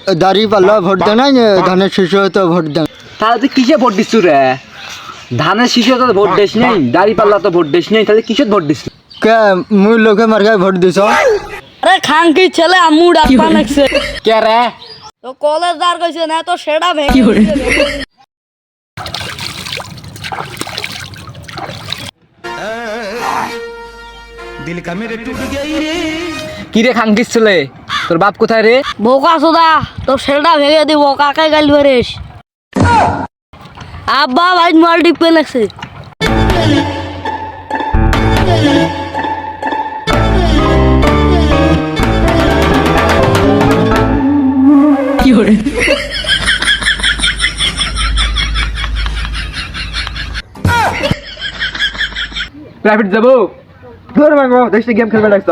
দাড়ি পাল্লা ভোট দেন নাই ধানের শিশু তো ভোট দেন। তাহলে তুই কিসে ভোট দিচ্ছু রে? ধানের শিশু তো ভোট দিস নেই, দাড়ি পাল্লা তো ভোট দিস নেই, তাহলে কিসে ভোট দিস? কে মুই লোকে মার্কায় ভোট দিছ? আরে খাঙ্কি ছেলে আমু ডাকবা লাগছে। কে রে? তো কলেজ দার কইছে না তো সেটা ভেঙে दिल का मेरे टूट गई रे। কি রে খাঙ্কিস ছেলে, তোর বাপ কোথায় রে? বোকা সোদা তো সেটা ভেঙে দিব কাকে গাল ভরেস। আব্বা ভাই মাল টিপে লাগছে। কি হরে প্রাইভেট যাবো? ধর মাগো দেশে গেম খেলবে লাগছ।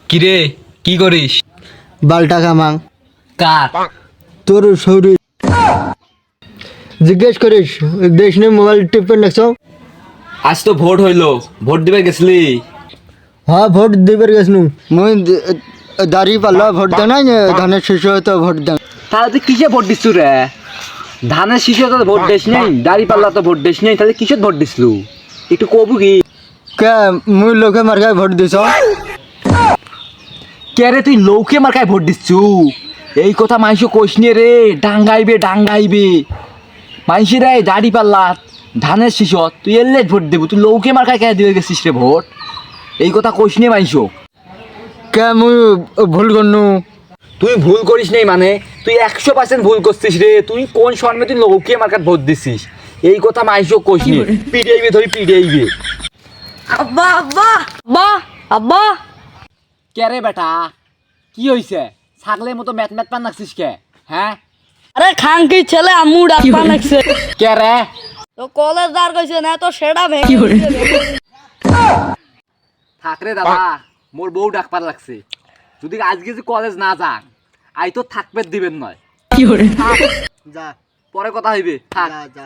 কি রে কি করিস? বালটা কামাং কার? তোর শরীর জিজ্ঞেস করিস দেশ নিয়ে মোবাইল টিপে দেখছ? আজ তো ভোট হইলো, ভোট দিবে গেছলি? হ্যাঁ ভোট দিবার গেছনু মুই দাড়ি পাল্লা ভোট দেন নাই ধানের শিশু তো ভোট দেন। তাহলে তুই কিসে ভোট দিচ্ছু রে? ধানের শিশু তো ভোট দিস নেই, দাড়ি পাল্লা তো ভোট দিস নেই, তাহলে কিসে ভোট দিছলু? একটু কবু কি? কে মুই লোকে মার্কায় ভোট দিছ? কে রে তুই লৌকে মার্কায় ভোট দিচ্ছু? এই কথা মাইশো কোষ নিয়ে রে, ডাঙ্গাইবে ডাঙ্গাইবে মাইশি রে। দাড়ি পাল্লা ধানের শিশু তুই এলে ভোট দেবো, তুই লৌকে মার্কায় কে দিয়ে গেছিস রে ভোট? এই কথা কোষ নিয়ে মাইশো। কে মুই ভুল করনু? তুই ভুল করিস নেই মানে তুই 100% ভুল করছিস রে। তুই কোন শর্মে তুই লৌকে মার্কাত ভোট দিছিস? এই কথা মাইশো কোষ নিয়ে পিড়াইবে ধরি পিড়াইবে। আব্বা আব্বা আব্বা আব্বা কে রে বেটা কি হইছে? ছাগলের মতো ম্যাট ম্যাট পান নাকছিস কে? হ্যাঁ আরে খাঙ্কি ছেলে আমু ডাকবা লাগছে। কে রে? তো কলেজ দার কইছে না তো সেটা ভেঙে থাক রে দাদা, মোর বউ ডাকবার লাগছে। যদি আজকে যে কলেজ না যান আই তো থাকবে দিবেন নয়। যা পরে কথা হইবে। থাক। যা যা।